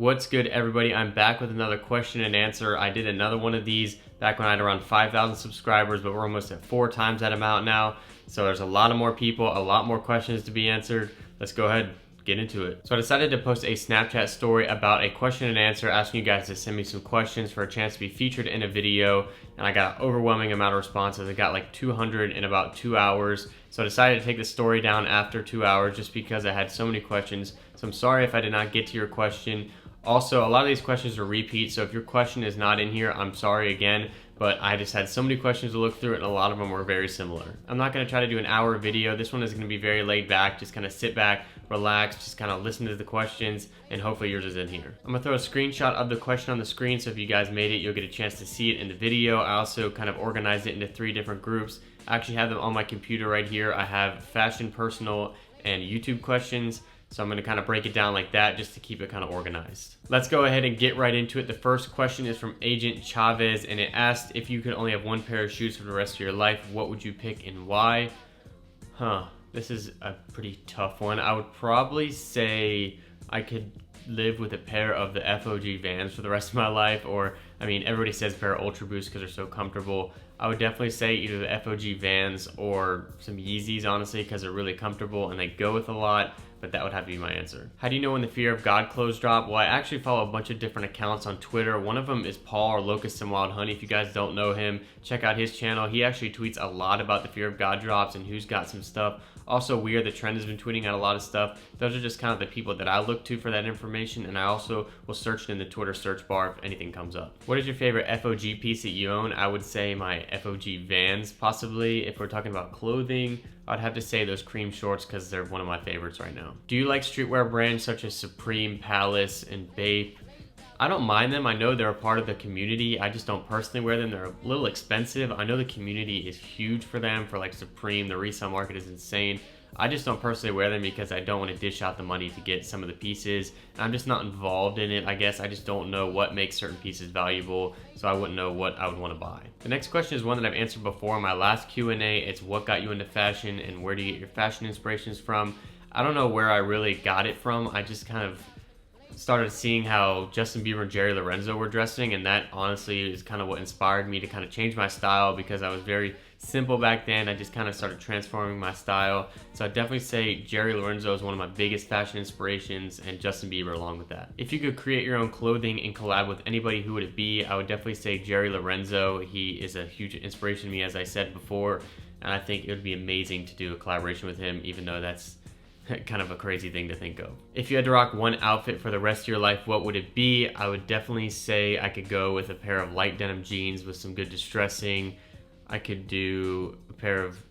What's good, everybody? I'm back with another question and answer. I did another one of these back when I had around 5,000 subscribers, but we're almost at 4 times that amount now. So there's a lot of more people, a lot more questions to be answered. Let's go ahead, get into it. So I decided to post a Snapchat story about a question and answer, asking you guys to send me some questions for a chance to be featured in a video. And I got an overwhelming amount of responses. I got like 200 in about 2 hours. So I decided to take the story down after 2 hours just because I had so many questions. So I'm sorry if I did not get to your question. Also, a lot of these questions are repeats, so if your question is not in here, I'm sorry again, but I just had so many questions to look through and a lot of them were very similar. I'm not going to try to do an hour video. This one is going to be very laid back, just kind of sit back, relax, just kind of listen to the questions, and hopefully yours is in here. I'm going to throw a screenshot of the question on the screen, so if you guys made it, you'll get a chance to see it in the video. I also kind of organized it into 3 different groups. I actually have them on my computer right here. I have fashion, personal, and YouTube questions. So I'm going to kind of break it down like that just to keep it kind of organized. Let's go ahead and get right into it. The first question is from Agent Chavez, and it asked, if you could only have one pair of shoes for the rest of your life, what would you pick and why? This is a pretty tough one. I would probably say I could live with a pair of the FOG Vans for the rest of my life, or, I mean, everybody says a pair of Ultra Boosts because they're so comfortable. I would definitely say either the FOG Vans or some Yeezys, honestly, because they're really comfortable and they go with a lot. But that would have to be my answer. How do you know when the Fear of God clothes drop? Well, I actually follow a bunch of different accounts on Twitter. One of them is Paul, or Locust and Wild Honey. If you guys don't know him, check out his channel. He actually tweets a lot about the Fear of God drops and who's got some stuff. Also, We Are The Trend has been tweeting out a lot of stuff. Those are just kind of the people that I look to for that information, and I also will search it in the Twitter search bar if anything comes up. What is your favorite FOG piece that you own? I would say my FOG Vans, possibly. If we're talking about clothing, I'd have to say those cream shorts because they're one of my favorites right now. Do you like streetwear brands such as Supreme, Palace, and Bape? I don't mind them. I know they're a part of the community. I just don't personally wear them. They're a little expensive. I know the community is huge for them. For like Supreme, the resale market is insane. I just don't personally wear them because I don't want to dish out the money to get some of the pieces. I'm just not involved in it, I guess. I just don't know what makes certain pieces valuable, so I wouldn't know what I would want to buy. The next question is one that I've answered before in my last Q&A. It's what got you into fashion and where do you get your fashion inspirations from? I don't know where I really got it from. I just kind of started seeing how Justin Bieber and Jerry Lorenzo were dressing, and that honestly is kind of what inspired me to kind of change my style because I was very simple back then. I just kind of started transforming my style. So I'd definitely say Jerry Lorenzo is one of my biggest fashion inspirations, and Justin Bieber along with that. If you could create your own clothing and collab with anybody, who would it be? I would definitely say Jerry Lorenzo. He is a huge inspiration to me, as I said before, and I think it would be amazing to do a collaboration with him, even though that's kind of a crazy thing to think of. If you had to rock one outfit for the rest of your life, what would it be? I would definitely say I could go with a pair of light denim jeans with some good distressing. I could do a pair of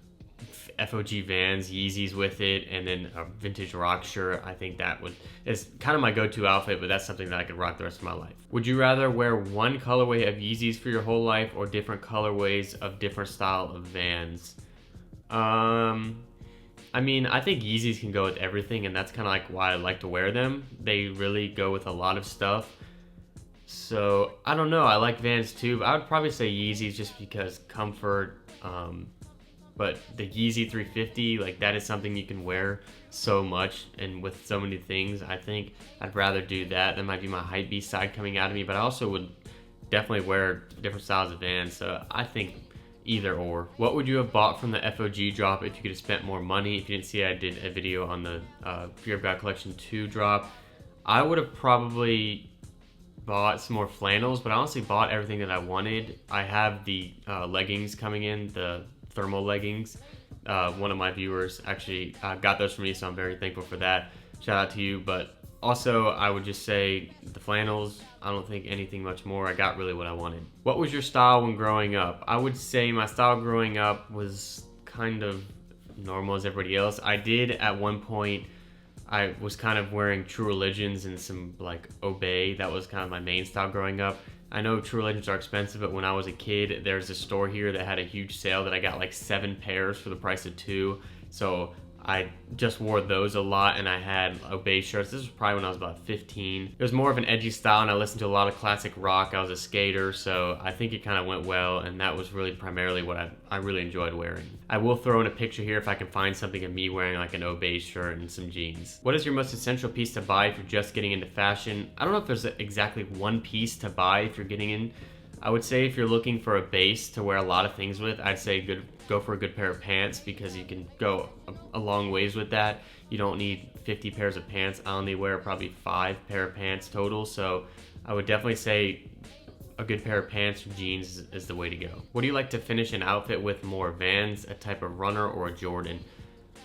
FOG Vans, Yeezys with it, and then a vintage rock shirt. I think that is kind of my go-to outfit, but that's something that I could rock the rest of my life. Would you rather wear one colorway of Yeezys for your whole life or different colorways of different style of Vans? I mean, I think Yeezys can go with everything, and that's kind of like why I like to wear them. They really go with a lot of stuff. So, I don't know. I like Vans too, but I would probably say Yeezys just because comfort. But the Yeezy 350, like, that is something you can wear so much and with so many things. I think I'd rather do that. That might be my hypebeast side coming out of me, but I also would definitely wear different styles of Vans. So, I think either or. What would you have bought from the FOG drop if you could have spent more money? If you didn't see, I did a video on the Fear of God Collection 2 drop. I would have probably bought some more flannels, but I honestly bought everything that I wanted. I have the leggings coming in, the thermal leggings. One of my viewers actually got those for me, so I'm very thankful for that. Shout out to you. But also, I would just say the flannels. I don't think anything much more. I got really what I wanted. What was your style when growing up? I would say my style growing up was kind of normal as everybody else. I did at one point, I was kind of wearing True Religions and some like Obey. That was kind of my main style growing up. I know True Religions are expensive, but when I was a kid, there's a store here that had a huge sale that I got like 7 pairs for the price of 2. So I just wore those a lot, and I had Obey shirts. This was probably when I was about 15. It was more of an edgy style, and I listened to a lot of classic rock. I was a skater, so I think it kind of went well, and that was really primarily what I really enjoyed wearing. I will throw in a picture here if I can find something of me wearing like an Obey shirt and some jeans. What is your most essential piece to buy if you're just getting into fashion? I don't know if there's exactly one piece to buy if you're getting in. I would say if you're looking for a base to wear a lot of things with, I'd say go for a good pair of pants, because you can go a long ways with that. You don't need 50 pairs of pants. I only wear probably 5 pair of pants total, so I would definitely say a good pair of pants or jeans is the way to go. What do you like to finish an outfit with more, Vans, a type of runner, or a Jordan?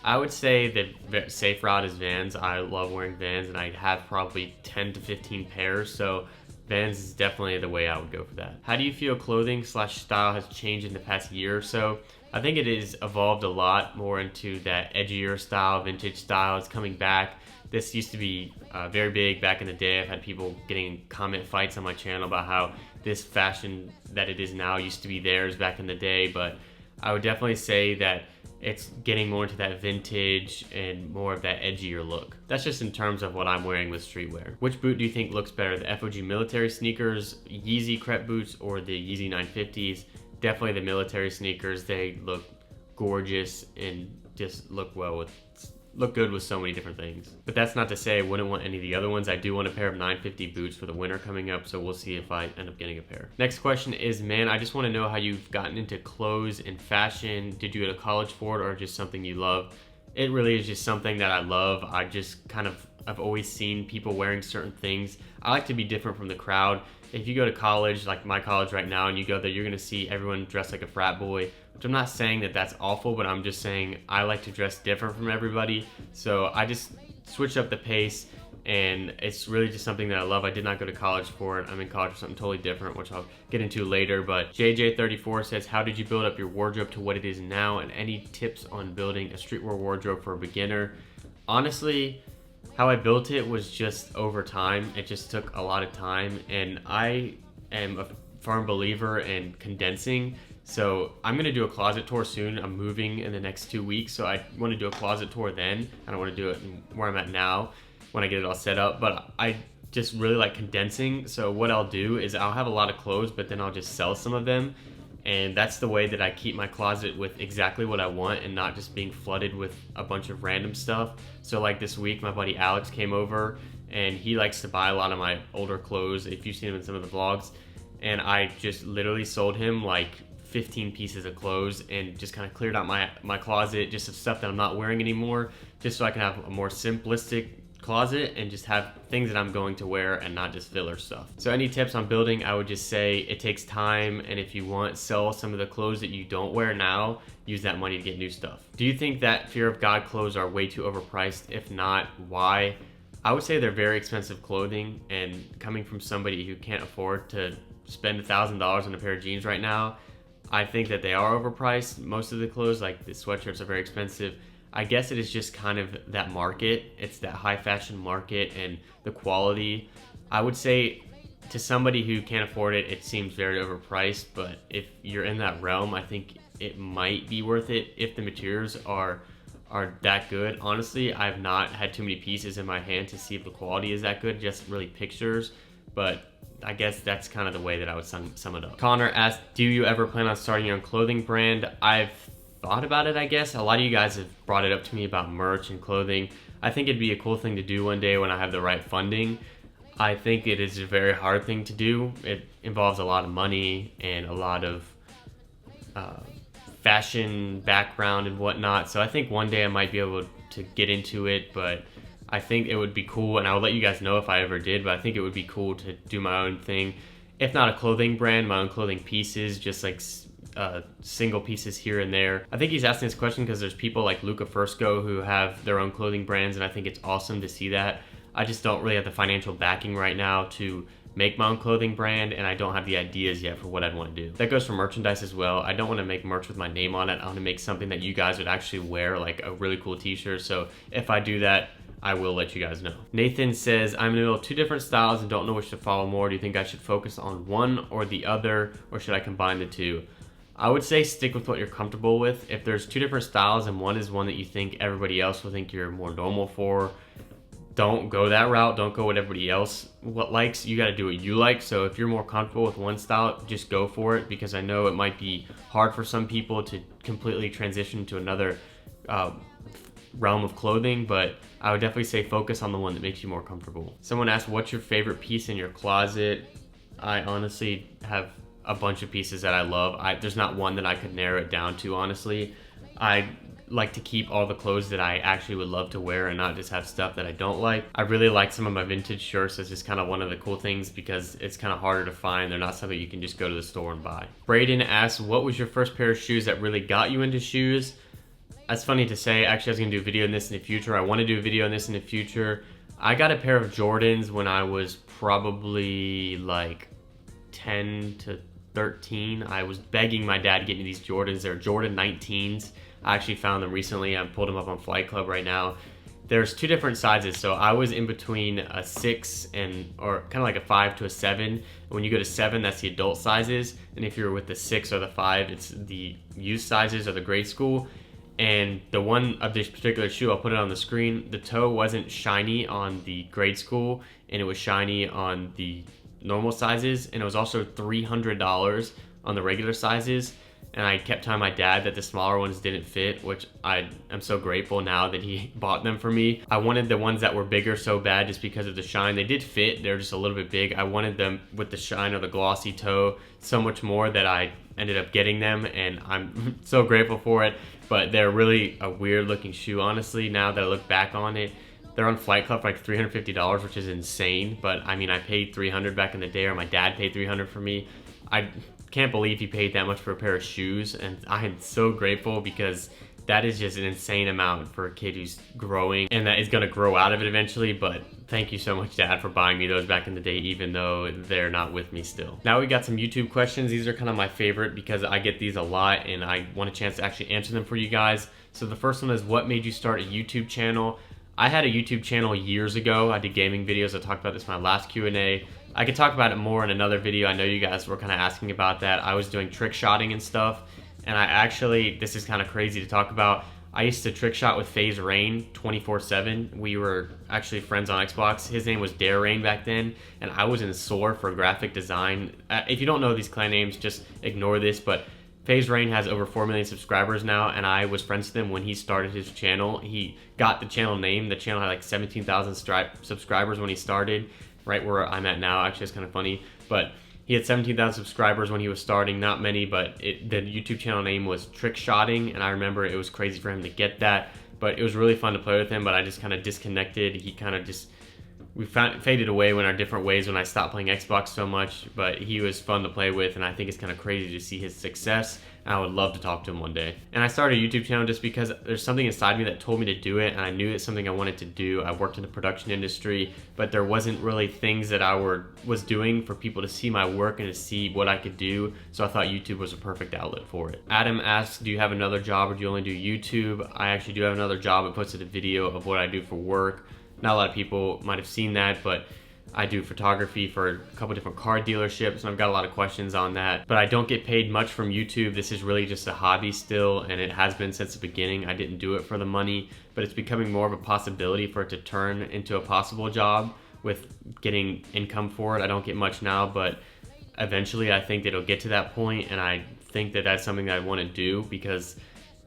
I would say the safe route is Vans. I love wearing Vans, and I have probably 10 to 15 pairs, so Vans is definitely the way I would go for that. How do you feel clothing/style has changed in the past year or so? I think it has evolved a lot more into that edgier style, vintage style. It's coming back. This used to be very big back in the day. I've had people getting comment fights on my channel about how this fashion that it is now used to be theirs back in the day, but I would definitely say that it's getting more into that vintage and more of that edgier look. That's just in terms of what I'm wearing with streetwear. Which boot do you think looks better, the FOG military sneakers, Yeezy crepe boots, or the Yeezy 950s? Definitely the military sneakers. They look gorgeous and just look good with so many different things. But that's not to say I wouldn't want any of the other ones. I do want a pair of 950 boots for the winter coming up, so we'll see if I end up getting a pair. Next question is, man, I just want to know how you've gotten into clothes and fashion. Did you go to college for it, or just something you love? It really is just something that I love. I've always seen people wearing certain things. I like to be different from the crowd. If you go to college, like my college right now, and you go there, you're gonna see everyone dressed like a frat boy, which I'm not saying that that's awful, but I'm just saying I like to dress different from everybody. So I just switch up the pace, and it's really just something that I love. I did not go to college for it. I'm in college for something totally different, which I'll get into later. But JJ34 says, how did you build up your wardrobe to what it is now, and any tips on building a streetwear wardrobe for a beginner? Honestly, how I built it was just over time. It just took a lot of time, and I am a firm believer in condensing. So I'm gonna do a closet tour soon. I'm moving in the next 2 weeks, so I want to do a closet tour then. I don't want to do it where I'm at now when I get it all set up, but I just really like condensing. So what I'll do is I'll have a lot of clothes, but then I'll just sell some of them. And that's the way that I keep my closet with exactly what I want and not just being flooded with a bunch of random stuff. So like this week, my buddy Alex came over, and he likes to buy a lot of my older clothes, if you've seen him in some of the vlogs. And I just literally sold him like 15 pieces of clothes and just kind of cleared out my closet just of stuff that I'm not wearing anymore, just so I can have a more simplistic closet and just have things that I'm going to wear and not just filler stuff. So any tips on building, I would just say it takes time, and if you want, sell some of the clothes that you don't wear now, use that money to get new stuff. Do you think that Fear of God clothes are way too overpriced? If not, why? I would say they're very expensive clothing, and coming from somebody who can't afford to spend $1,000 on a pair of jeans right now, I think that they are overpriced. Most of the clothes, like the sweatshirts, are very expensive. I guess it is just kind of that market. It's that high fashion market and the quality. I would say to somebody who can't afford it, it seems very overpriced, but if you're in that realm, I think it might be worth it if the materials are that good. Honestly, I've not had too many pieces in my hand to see if the quality is that good, just really pictures, but I guess that's kind of the way that I would sum it up. Connor asked, do you ever plan on starting your own clothing brand? I've thought about it, I guess. A lot of you guys have brought it up to me about merch and clothing. I think it'd be a cool thing to do one day when I have the right funding. I think it is a very hard thing to do. It involves a lot of money and a lot of fashion background and whatnot. So I think one day I might be able to get into it, but I think it would be cool, and I'll let you guys know if I ever did, but I think it would be cool to do my own thing. If not a clothing brand, my own clothing pieces, just like single pieces here and there. I think he's asking this question because there's people like Luca Fusco who have their own clothing brands, and I think it's awesome to see that. I just don't really have the financial backing right now to make my own clothing brand, and I don't have the ideas yet for what I'd want to do. That goes for merchandise as well. I don't want to make merch with my name on it. I want to make something that you guys would actually wear, like a really cool t-shirt. So if I do that, I will let you guys know. Nathan says, I'm in the middle of 2 different styles and don't know which to follow more. Do you think I should focus on one or the other, or should I combine the two? I would say stick with what you're comfortable with. If there's two different styles and one is one that you think everybody else will think you're more normal for, don't go that route. Don't go what everybody else likes. You got to do what you like. So if you're more comfortable with one style, just go for it, because I know it might be hard for some people to completely transition to another realm of clothing, but I would definitely say focus on the one that makes you more comfortable. Someone asked, what's your favorite piece in your closet? I honestly have a bunch of pieces that I love. There's not one that I could narrow it down to, honestly. I like to keep all the clothes that I actually would love to wear and not just have stuff that I don't like. I really like some of my vintage shirts. It's just kind of one of the cool things because it's kind of harder to find. They're not something you can just go to the store and buy. Braden asks, what was your first pair of shoes that really got you into shoes? That's funny to say. Actually, I was gonna do a video on this in the future. I want to do a video on this in the future. I got a pair of Jordans when I was probably like 10 to 13. I was begging my dad to get me these Jordans. They're Jordan 19s. I actually found them recently. I pulled them up on Flight Club right now. There's two different sizes, so I was in between a 6 or kind of like a 5 to a 7. When you go to 7, that's the adult sizes, and if you're with the 6 or the 5, it's the youth sizes or the grade school. And the one of this particular shoe, I'll put it on the screen, the toe wasn't shiny on the grade school, and it was shiny on the normal sizes, and it was also $300 on the regular sizes. And I kept telling my dad that the smaller ones didn't fit, which I am so grateful now that he bought them for me. I wanted the ones that were bigger so bad just because of the shine. They did fit, they're just a little bit big. I wanted them with the shine or the glossy toe so much more that I ended up getting them, and I'm so grateful for it. But they're really a weird looking shoe, honestly, now that I look back on it. They're on Flight Club for like $350, which is insane. But I mean, I paid $300 back in the day, or my dad paid $300 for me. I can't believe he paid that much for a pair of shoes, and I am so grateful because that is just an insane amount for a kid who's growing and that is going to grow out of it eventually. But thank you so much, Dad, for buying me those back in the day, even though they're not with me still. Now we got some YouTube questions. These are kind of my favorite because I get these a lot and I want a chance to actually answer them for you guys. So the first one is, what made you start a YouTube channel? I had a YouTube channel years ago. I did gaming videos. I talked about this in my last Q&A. I could talk about it more in another video. I know you guys were kind of asking about that. I was doing trick shotting and stuff, and I actually, this is kind of crazy to talk about, I used to trick shot with FaZe Rain 24/7. We were actually friends on Xbox. His name was Dare Rain back then, and I was in SOAR for graphic design. If you don't know these clan names, just ignore this, but FaZe Rain has over 4 million subscribers now, and I was friends with him when he started his channel. He got the channel name. The channel had like 17,000 subscribers when he started, right where I'm at now. Actually, it's kind of funny, but he had 17,000 subscribers when he was starting. Not many, but the YouTube channel name was Trick Shotting, and I remember it was crazy for him to get that, but it was really fun to play with him. But I just kind of disconnected. He kind of just, we faded away in our different ways when I stopped playing Xbox so much, but he was fun to play with, and I think it's kind of crazy to see his success, and I would love to talk to him one day. And I started a YouTube channel just because there's something inside me that told me to do it, and I knew it's something I wanted to do. I worked in the production industry, but there wasn't really things that I was doing for people to see my work and to see what I could do, so I thought YouTube was a perfect outlet for it. Adam asks, do you have another job or do you only do YouTube? I actually do have another job. I posted a video of what I do for work. Not a lot of people might have seen that, but I do photography for a couple different car dealerships, and I've got a lot of questions on that. But I don't get paid much from YouTube. This is really just a hobby still, and it has been since the beginning. I didn't do it for the money, but it's becoming more of a possibility for it to turn into a possible job with getting income for it. I don't get much now, but eventually I think that it'll get to that point, and I think that that's something that I want to do, because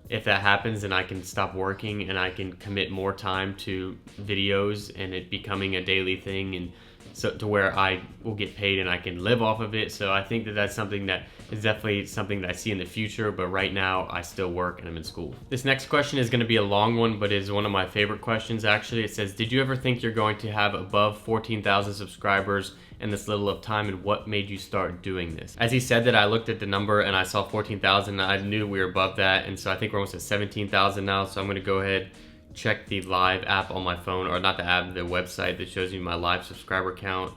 if that happens, then I can stop working and I can commit more time to videos and it becoming a daily thing, and so to where I will get paid and I can live off of it. So I think that that's something that is definitely something that I see in the future, but right now I still work and I'm in school. This next question is going to be a long one, but is one of my favorite questions actually. It says, did you ever think you're going to have above 14,000 subscribers in this little of time, and what made you start doing this? As he said that, I looked at the number and I saw 14,000, and I knew we were above that, and so I think we're almost at 17,000 now. So I'm going to go ahead, check the live app on my phone, or not the app, the website that shows you my live subscriber count,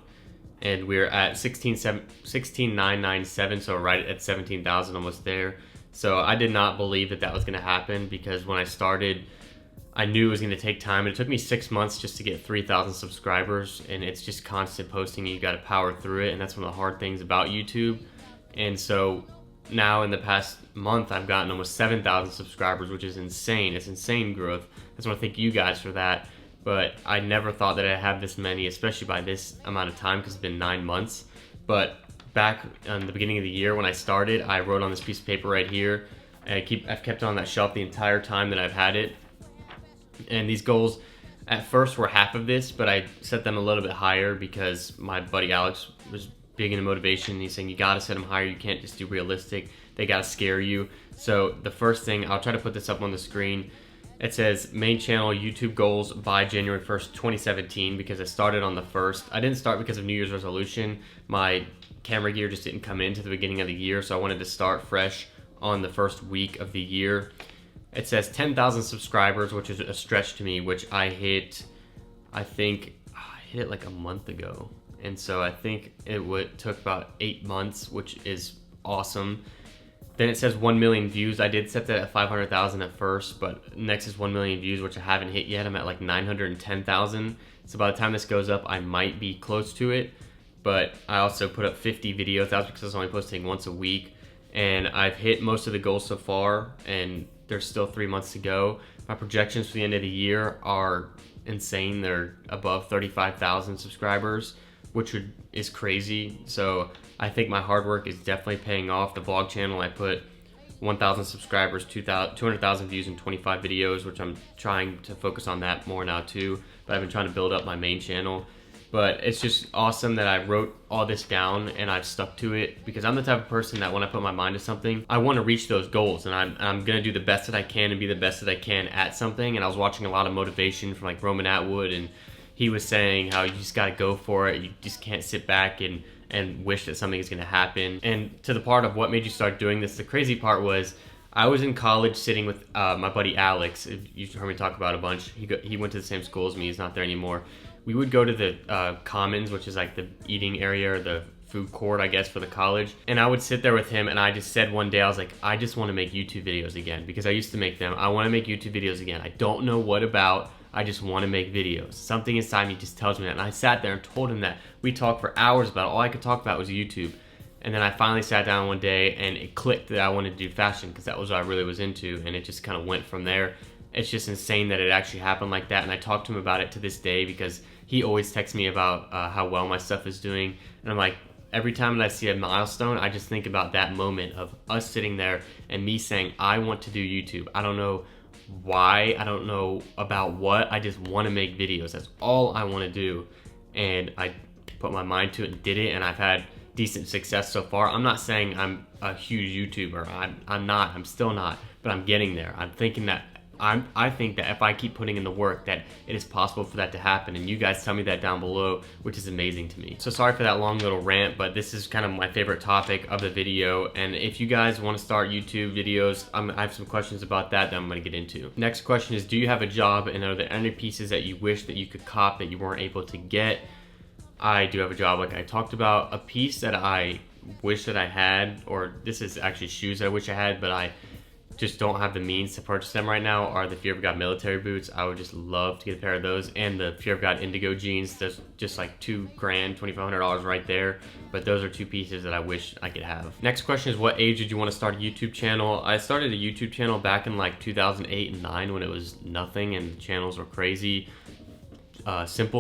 and we're at 16,997, so right at 17,000, almost there. So I did not believe that that was going to happen, because when I started, I knew it was going to take time. It took me 6 months just to get 3,000 subscribers, and it's just constant posting, and you got to power through it, and that's one of the hard things about YouTube. And so now in the past month, I've gotten almost 7,000 subscribers, which is insane. It's insane growth. I just want to thank you guys for that. But I never thought that I'd have this many, especially by this amount of time, because it's been 9 months. But back in the beginning of the year when I started, I wrote on this piece of paper right here. And I've kept it on that shelf the entire time that I've had it. And these goals at first were half of this, but I set them a little bit higher because my buddy Alex was big into motivation. He's saying you gotta set them higher, you can't just do realistic, they gotta scare you. So the first thing, I'll try to put this up on the screen. It says main channel YouTube goals by January 1st, 2017, because I started on the 1st. I didn't start because of New Year's resolution. My camera gear just didn't come into the beginning of the year, so I wanted to start fresh on the first week of the year. It says 10,000 subscribers, which is a stretch to me, which I hit, I think, I hit it like a month ago. And so I think it took about 8 months, which is awesome. Then it says 1 million views. I did set that at 500,000 at first, but next is 1 million views, which I haven't hit yet. I'm at like 910,000. So by the time this goes up, I might be close to it. But I also put up 50 videos. That's because I was only posting once a week. And I've hit most of the goals so far, and there's still 3 months to go. My projections for the end of the year are insane. They're above 35,000 subscribers, which is crazy. So I think my hard work is definitely paying off. The vlog channel, I put 1,000 subscribers, 200,000 views in 25 videos, which I'm trying to focus on that more now too. But I've been trying to build up my main channel. But it's just awesome that I wrote all this down and I've stuck to it, because I'm the type of person that when I put my mind to something, I want to reach those goals, and I'm going to do the best that I can and be the best that I can at something. And I was watching a lot of motivation from like Roman Atwood, and he was saying how you just got to go for it. You just can't sit back and wish that something is going to happen. And to the part of what made you start doing this, the crazy part was I was in college sitting with my buddy Alex. You've heard me talk about a bunch. He went to the same school as me. He's not there anymore. We would go to the Commons, which is like the eating area or the food court, I guess, for the college. And I would sit there with him, and I just said one day, I was like, I just want to make YouTube videos again, because I used to make them. I want to make YouTube videos again. I don't know what about. I just want to make videos. Something inside me just tells me that. And I sat there and told him that. We talked for hours about it. All I could talk about was YouTube. And then I finally sat down one day and it clicked that I wanted to do fashion, because that was what I really was into. And it just kind of went from there. It's just insane that it actually happened like that. And I talked to him about it to this day, because he always texts me about how well my stuff is doing. And I'm like, every time that I see a milestone, I just think about that moment of us sitting there and me saying, I want to do YouTube. I don't know why, I don't know about what, I just want to make videos. That's all I want to do. And I put my mind to it and did it, and I've had decent success so far. I'm not saying I'm a huge YouTuber. I'm still not, but I'm getting there. I'm thinking that I think that if I keep putting in the work, that it is possible for that to happen, and you guys tell me that down below, which is amazing to me. So sorry for that long little rant, but this is kind of my favorite topic of the video, and if you guys want to start YouTube videos, I have some questions about that I'm going to get into. Next question is, do you have a job, and are there any pieces that you wish that you could cop that you weren't able to get? I do have a job, like I talked about. A piece that I wish that I had, or this is actually shoes that I wish I had, but I just don't have the means to purchase them right now, are the Fear of God military boots. I would just love to get a pair of those, and the Fear of God Indigo jeans. There's just like $2,000, $2,500 right there, but those are two pieces that I wish I could have. Next question is, what age did you want to start a YouTube channel? I started a YouTube channel back in like 2008 and 9 when it was nothing and the channels were crazy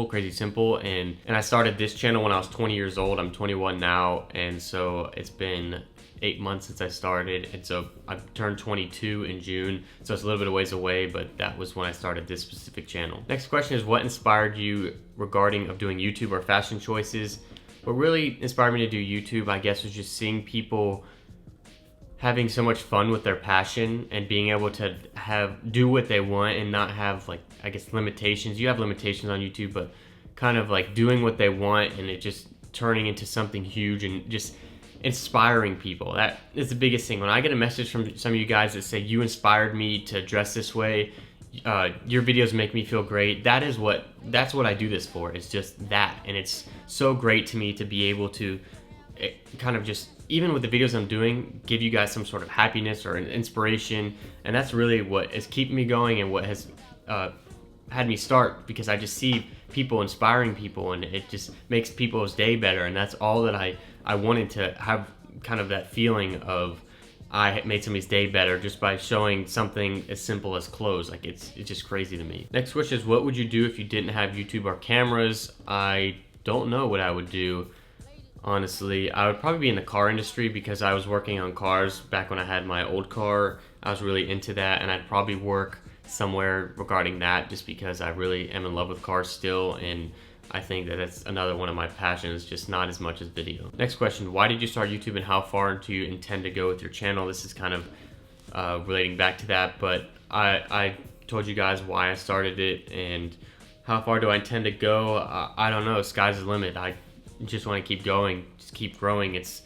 crazy simple, and I started this channel when I was 20 years old. I'm 21 now, and so it's been 8 months since I started, and so I've turned 22 in June, so it's a little bit of ways away, but that was when I started this specific channel. Next question is, what inspired you regarding of doing YouTube or fashion choices? What really inspired me to do YouTube, I guess, was just seeing people having so much fun with their passion and being able to do what they want and not have, like, I guess, limitations. You have limitations on YouTube, but kind of like doing what they want and it just turning into something huge and just inspiring people. That is the biggest thing. When I get a message from some of you guys that say, you inspired me to dress this way, your videos make me feel great, that's what I do this for. It's just that, and it's so great to me to be able to kind of just, even with the videos I'm doing, give you guys some sort of happiness or an inspiration. And that's really what is keeping me going and what has had me start, because I just see people inspiring people, and it just makes people's day better. And that's all that I wanted to have, kind of that feeling of I made somebody's day better just by showing something as simple as clothes. Like it's just crazy to me. Next question is, what would you do if you didn't have YouTube or cameras? I don't know what I would do. Honestly, I would probably be in the car industry because I was working on cars back when I had my old car. I was really into that, and I'd probably work somewhere regarding that just because I really am in love with cars still, and I think that that's another one of my passions, just not as much as video. Next question, why did you start YouTube and how far do you intend to go with your channel? This is kind of relating back to that, but I told you guys why I started it and how far do I intend to go. I don't know, sky's the limit. I just want to keep going, just keep growing. It's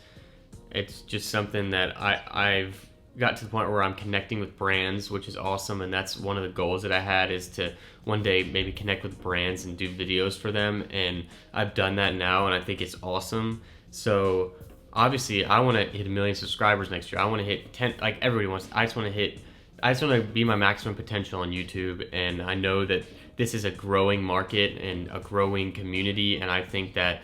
just something that I've got to the point where I'm connecting with brands, which is awesome, and that's one of the goals that I had, is to one day maybe connect with brands and do videos for them, and I've done that now, and I think it's awesome. So obviously I want to hit 1 million subscribers next year. I want to hit 10, like everybody wants. I just want to be my maximum potential on YouTube, and I know that this is a growing market and a growing community, and I think that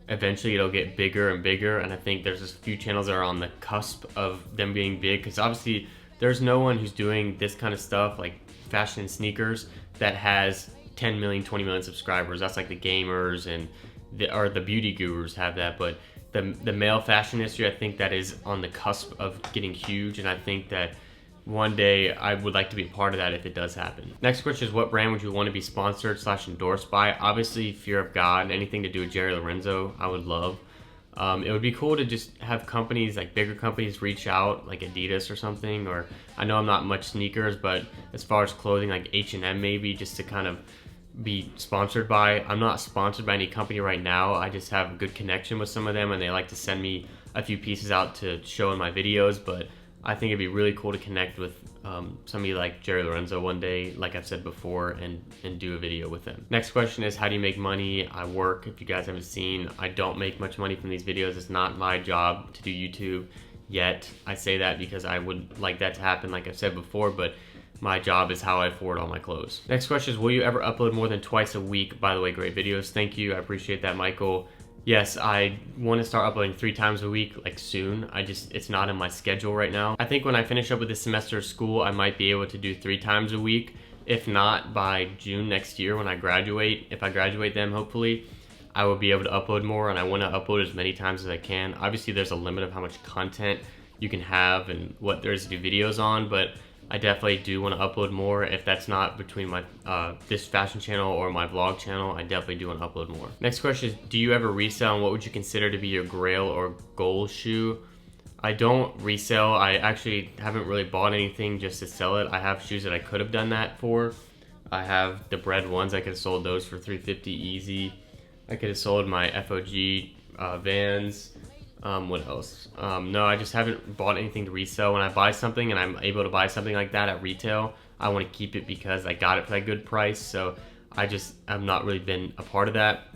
eventually it'll get bigger and bigger, and I think there's a few channels that are on the cusp of them being big, because obviously there's no one who's doing this kind of stuff like fashion and sneakers that has 10 million, 20 million subscribers. That's like the gamers and the beauty gurus have that, but the male fashion industry, I think that is on the cusp of getting huge, and I think that one day I would like to be a part of that if it does happen. Next question is, what brand would you want to be sponsored / endorsed by? Obviously Fear of God, anything to do with Jerry Lorenzo, I would love. It would be cool to just have companies, like bigger companies, reach out, like Adidas or something, or I know I'm not much sneakers, but as far as clothing, like H&M maybe, just to kind of be sponsored by. I'm not sponsored by any company right now. I just have a good connection with some of them, and they like to send me a few pieces out to show in my videos, but I think it'd be really cool to connect with somebody like Jerry Lorenzo one day, like I've said before, and do a video with them. Next question is, how do you make money? I work. If you guys haven't seen, I don't make much money from these videos. It's not my job to do YouTube yet. I say that because I would like that to happen, like I've said before, but my job is how I afford all my clothes. Next question is, will you ever upload more than twice a week? By the way, great videos. Thank you. I appreciate that, Michael. Yes, I want to start uploading 3 times a week, like soon. It's not in my schedule right now. I think when I finish up with this semester of school, I might be able to do 3 times a week. If not, by June next year when I graduate, if I graduate then hopefully, I will be able to upload more, and I want to upload as many times as I can. Obviously there's a limit of how much content you can have and what there is to do videos on, but I definitely do want to upload more. If that's not between my this fashion channel or my vlog channel, I definitely do want to upload more. Next question is, do you ever resell, and what would you consider to be your grail or goal shoe? I don't resell. I actually haven't really bought anything just to sell it. I have shoes that I could have done that for. I have the bread ones. I could have sold those for $350 easy. I could have sold my FOG Vans. What else? No, I just haven't bought anything to resell. When I buy something and I'm able to buy something like that at retail, I want to keep it because I got it for a good price. So I've not really been a part of that.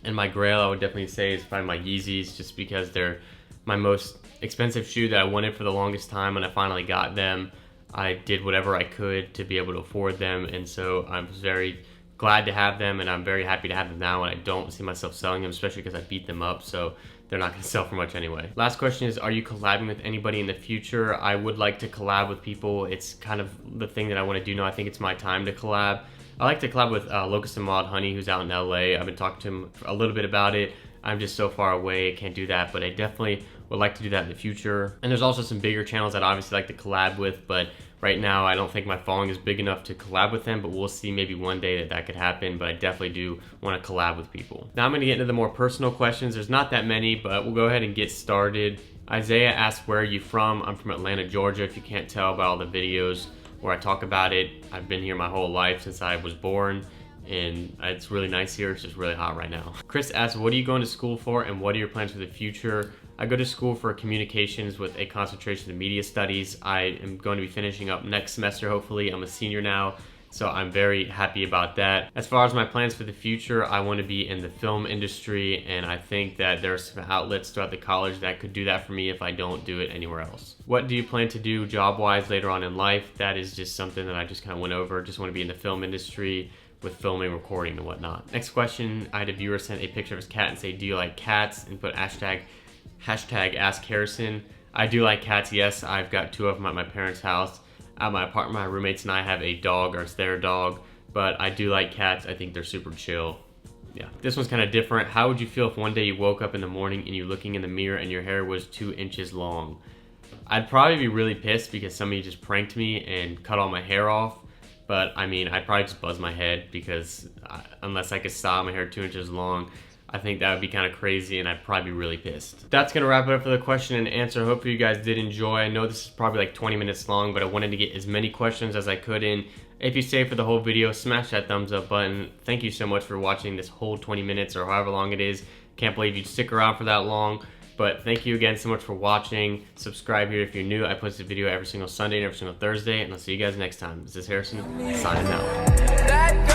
And my grail, I would definitely say, is probably my Yeezys, just because they're my most expensive shoe that I wanted for the longest time. When I finally got them, I did whatever I could to be able to afford them, and so I'm very glad to have them, and I'm very happy to have them now, and I don't see myself selling them, especially because I beat them up, so they're not going to sell for much anyway. Last question is, are you collabing with anybody in the future? I would like to collab with people. It's kind of the thing that I want to do now. I think it's my time to collab. I like to collab with Locust and Maud Honey, who's out in LA. I've been talking to him a little bit about it. I'm just so far away, I can't do that, but I definitely would like to do that in the future. And there's also some bigger channels that I obviously like to collab with, but right now I don't think my following is big enough to collab with them, but we'll see maybe one day that could happen, but I definitely do want to collab with people. Now I'm going to get into the more personal questions. There's not that many, but we'll go ahead and get started. Isaiah asked, where are you from? I'm from Atlanta, Georgia, if you can't tell by all the videos where I talk about it. I've been here my whole life since I was born, and it's really nice here. It's just really hot right now. Chris asked, what are you going to school for, and what are your plans for the future? I go to school for communications with a concentration in media studies. I am going to be finishing up next semester, hopefully. I'm a senior now, so I'm very happy about that. As far as my plans for the future, I want to be in the film industry, and I think that there are some outlets throughout the college that could do that for me if I don't do it anywhere else. What do you plan to do job-wise later on in life? That is just something that I just kind of went over. Just want to be in the film industry with filming, recording, and whatnot. Next question, I had a viewer send a picture of his cat and say, do you like cats? And put hashtag Ask Harrison. I do like cats, yes. I've got 2 of them at my parents' house. At my apartment, my roommates and I have a dog, or it's their dog, but I do like cats. I think they're super chill. Yeah, this one's kind of different. How would you feel if one day you woke up in the morning and you're looking in the mirror and your hair was 2 inches long? I'd probably be really pissed because somebody just pranked me and cut all my hair off. But I mean, I'd probably just buzz my head because unless I could style my hair 2 inches long, I think that would be kind of crazy and I'd probably be really pissed. That's gonna wrap it up for the question and answer. Hopefully you guys did enjoy. I know this is probably like 20 minutes long, but I wanted to get as many questions as I could in. If you stayed for the whole video, smash that thumbs up button. Thank you so much for watching this whole 20 minutes or however long it is. Can't believe you'd stick around for that long. But thank you again so much for watching. Subscribe here if you're new. I post a video every single Sunday and every single Thursday, and I'll see you guys next time. This is Harrison, signing out.